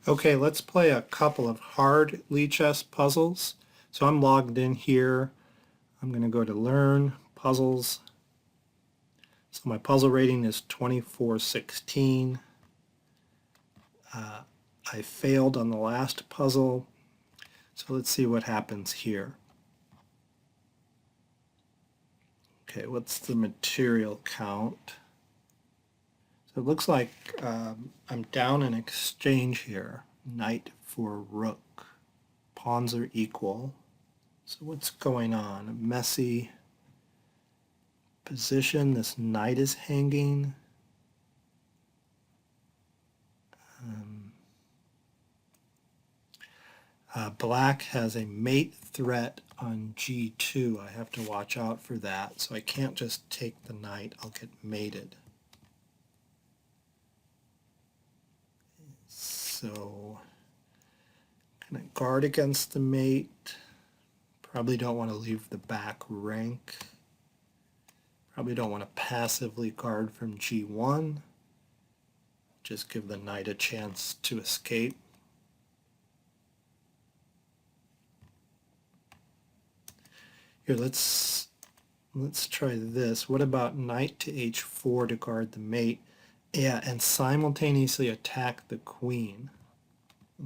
Okay, let's play a couple of hard Lichess puzzles. So I'm logged in here. I'm going to go to Learn, Puzzles. So my puzzle rating is 2416. I failed on the last puzzle. So let's see what happens here. Okay, what's the material count? So it looks like I'm down an exchange here. Knight for rook. Pawns are equal. So what's going on? A messy position. This knight is hanging. Black has a mate threat on g2. I have to watch out for that. So I can't just take the knight. I'll get mated. So can I guard against the mate? Probably don't want to leave the back rank. Probably don't want to passively guard from g1. Just give the knight a chance to escape. Here, let's try this. What about knight to h4 to guard the mate? Yeah, and simultaneously attack the queen.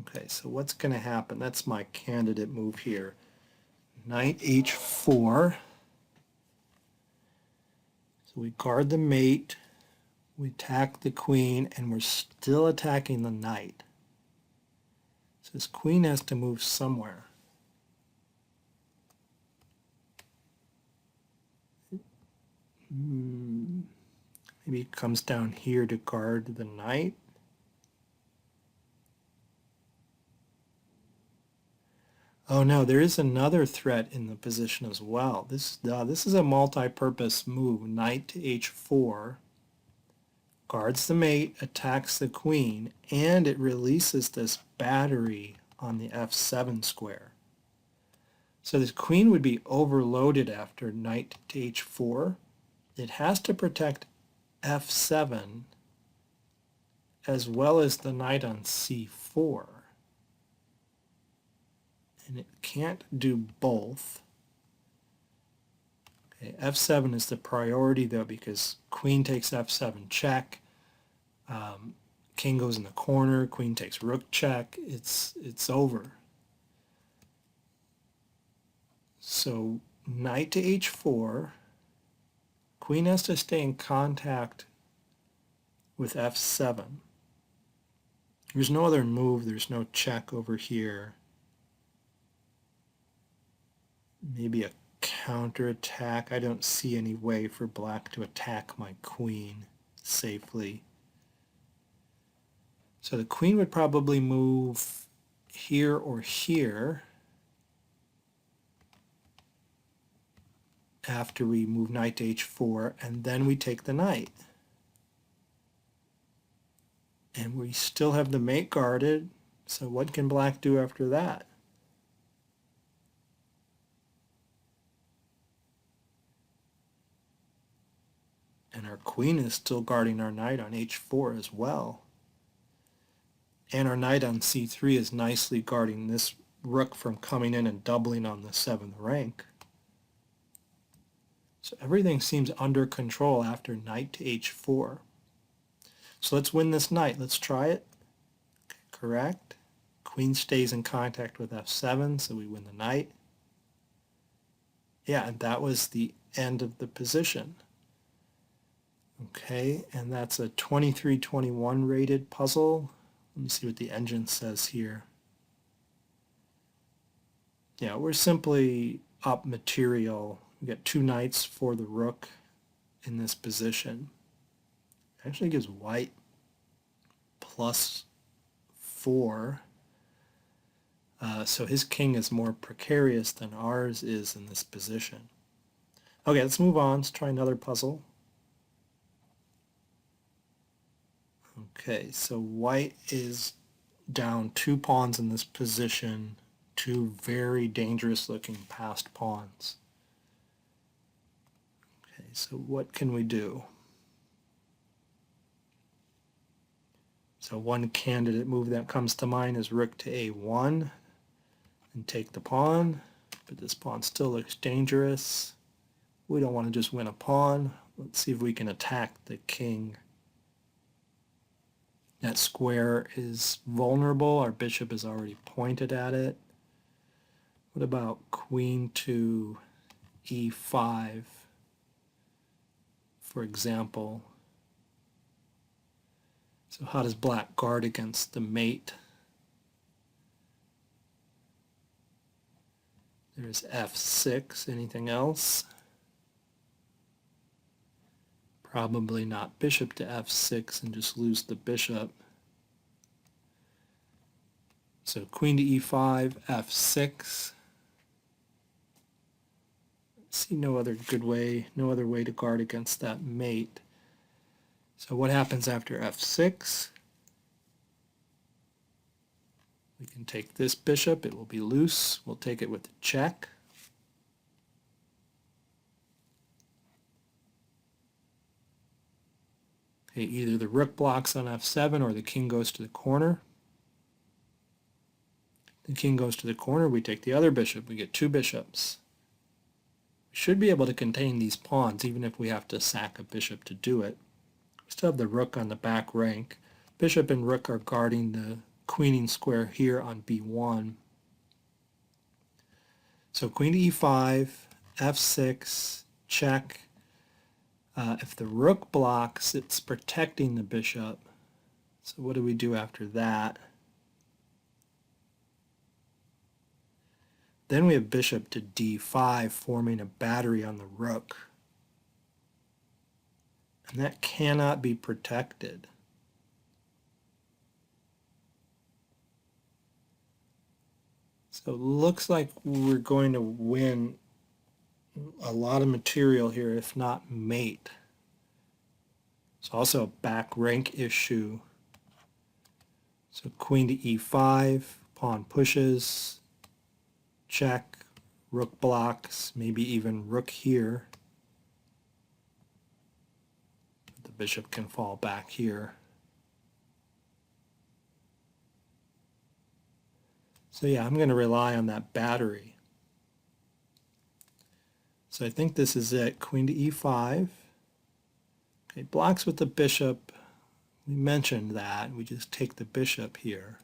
Okay, so what's going to happen? That's my candidate move here. Knight h4. So we guard the mate, we attack the queen, and we're still attacking the knight. So this queen has to move somewhere. Maybe it comes down here to guard the knight. Oh no, there is another threat in the position as well. This is a multi-purpose move. Knight to h4, guards the mate, attacks the queen, and it releases this battery on the f7 square. So this queen would be overloaded after knight to h4. It has to protect f7 as well as the knight on c4. And it can't do both. Okay, f7 is the priority though because queen takes f7 check, king goes in the corner, queen takes rook check, it's over. So knight to h4, queen has to stay in contact with f7. There's no other move, there's no check over here. Maybe a counterattack. I don't see any way for black to attack my queen safely. So the queen would probably move here or here after we move knight to h4, and then we take the knight. And we still have the mate guarded, so what can black do after that? And our queen is still guarding our knight on h4 as well. And our knight on c3 is nicely guarding this rook from coming in and doubling on the 7th rank. So everything seems under control after knight to h4. So let's win this knight. Let's try it. Correct. Queen stays in contact with f7, so we win the knight. Yeah, and that was the end of the position. Okay, and that's a 2321 rated puzzle. Let me see what the engine says here. Yeah, we're simply up material. We get 2 knights for the rook in this position. Actually gives white +4. So his king is more precarious than ours is in this position. Okay, let's move on. Let's try another puzzle. Okay, so white is down 2 pawns in this position, 2 very dangerous looking passed pawns. So what can we do? So one candidate move that comes to mind is rook to a1 and take the pawn, but this pawn still looks dangerous. We don't want to just win a pawn. Let's see if we can attack the king. That square is vulnerable. Our bishop is already pointed at it. What about queen to e5, for example? So how does black guard against the mate? There's f6. Anything else? Probably not. Bishop to f6 and just lose the bishop. So queen to e5, f6. See no other good way, no other way to guard against that mate. So what happens after f6? We can take this bishop. It will be loose. We'll take it with a check. Okay, either the rook blocks on f7 or the king goes to the corner. The king goes to the corner. We take the other bishop. We get two bishops. We should be able to contain these pawns even if we have to sack a bishop to do it. We still have the rook on the back rank. Bishop and rook are guarding the queening square here on b1. So queen to e5, f6, check. If the rook blocks, it's protecting the bishop. So what do we do after that? Then we have bishop to d5 forming a battery on the rook. And that cannot be protected. So it looks like we're going to win a lot of material here, if not mate. It's also a back rank issue. So queen to e5, pawn pushes, check, rook blocks, maybe even rook here. The bishop can fall back here. So yeah, I'm going to rely on that battery. So I think this is it. Queen to e5. Okay, blocks with the bishop. We mentioned that. We just take the bishop here.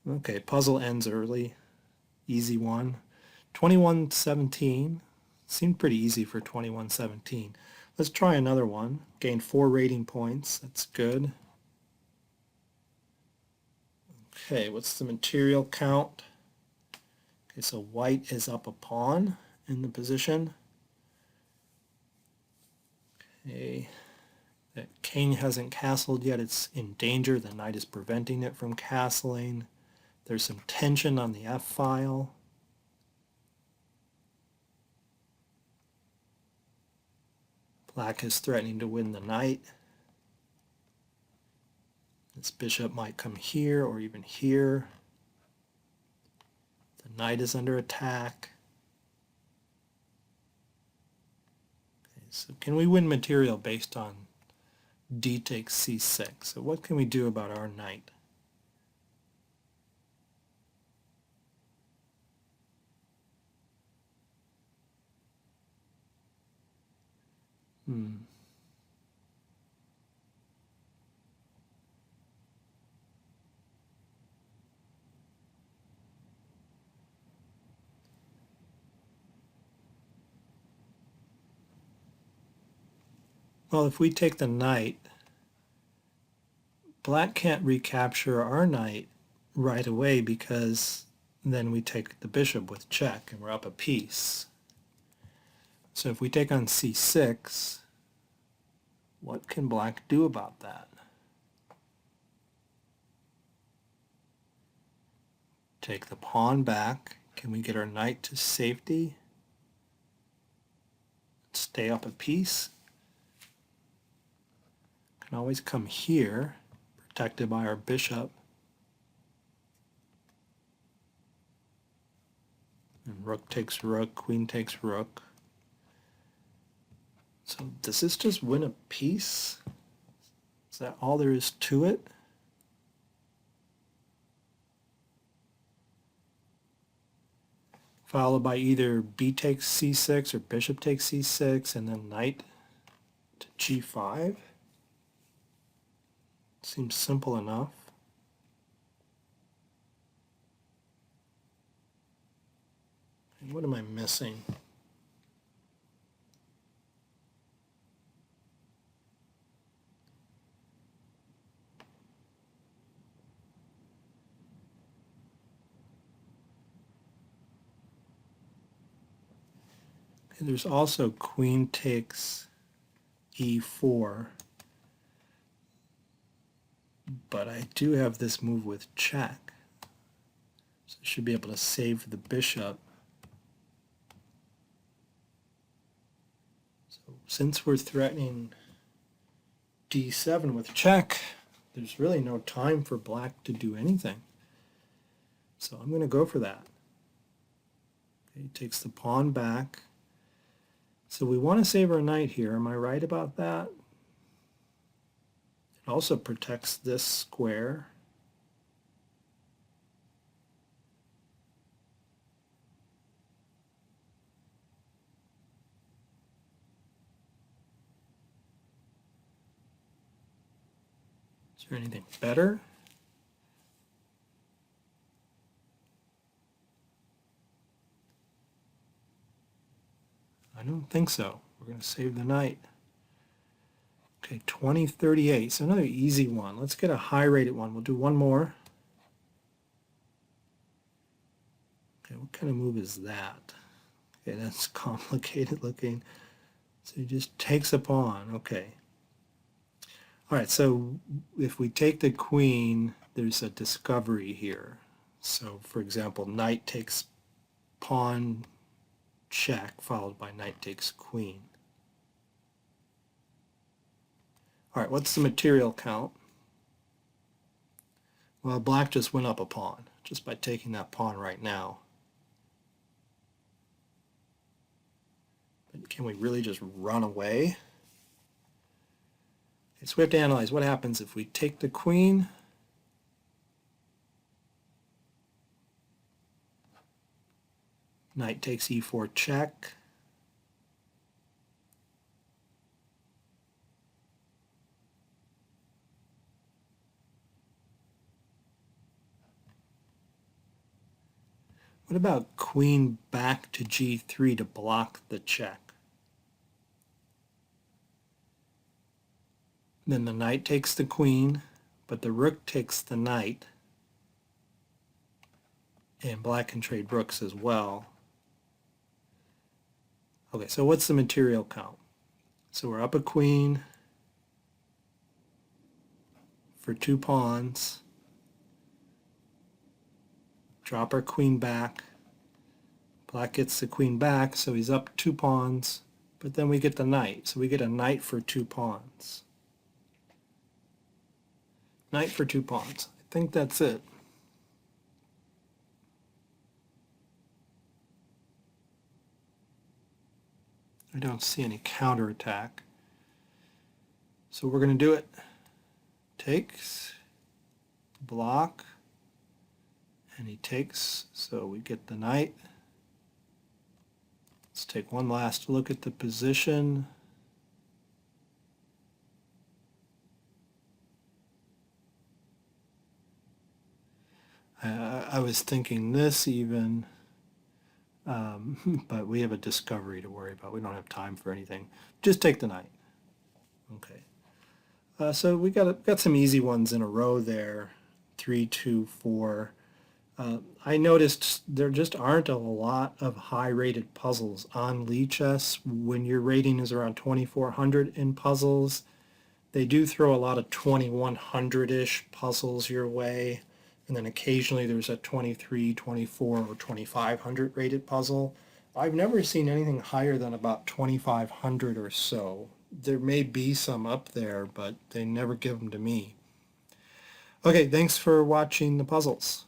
Okay, puzzle ends early. Easy one. 2117. Seemed pretty easy for 2117. Let's try another one. Gained 4 rating points. That's good. Okay, what's the material count? Okay, so white is up a pawn in the position. Okay, that king hasn't castled yet. It's in danger. The knight is preventing it from castling. There's some tension on the f-file. Black is threatening to win the knight. This bishop might come here or even here. The knight is under attack. Okay, so can we win material based on d takes c6? So what can we do about our knight? Well, if we take the knight, black can't recapture our knight right away because then we take the bishop with check and we're up a piece. So if we take on c6, what can black do about that? Take the pawn back. Can we get our knight to safety? Stay up a piece. Can always come here, protected by our bishop. And rook takes rook, queen takes rook. So does this just win a piece? Is that all there is to it? Followed by either b takes c6 or bishop takes c6 and then knight to g5. Seems simple enough. And what am I missing? And there's also queen takes e4, but I do have this move with check, so I should be able to save the bishop. So since we're threatening d7 with check, there's really no time for black to do anything. So I'm going to go for that. Okay, he takes the pawn back. So we want to save our knight here. Am I right about that? It also protects this square. Is there anything better? I don't think so. We're going to save the knight. Okay, 2038. So another easy one. Let's get a high-rated one. We'll do one more. Okay, what kind of move is that? Okay, that's complicated looking. So he just takes a pawn. Okay. All right, so if we take the queen, there's a discovery here. So, for example, knight takes pawn check, followed by knight takes queen. All right, what's the material count? Well, black just went up a pawn, just by taking that pawn right now. But can we really just run away? Okay, so we have to analyze what happens if we take the queen. Knight takes e4 check. What about queen back to g3 to block the check? Then the knight takes the queen, but the rook takes the knight. And black can trade rooks as well. Okay, so what's the material count? So we're up a queen for 2 pawns. Drop our queen back. Black gets the queen back, so he's up 2 pawns. But then we get the knight, so we get a knight for 2 pawns. Knight for 2 pawns. I think that's it. I don't see any counterattack. So we're going to do it. Takes, block, and he takes, so we get the knight. Let's take one last look at the position. I was thinking this even, but we have a discovery to worry about. We don't have time for anything. Just take the knight. Okay. So we got some easy ones in a row there. 3, 2, 4. I noticed there just aren't a lot of high-rated puzzles on Lichess. When your rating is around 2400 in puzzles, they do throw a lot of 2100-ish puzzles your way. And then occasionally there's a 23, 24, or 2500 rated puzzle. I've never seen anything higher than about 2500 or so. There may be some up there, but they never give them to me. Okay, thanks for watching the puzzles.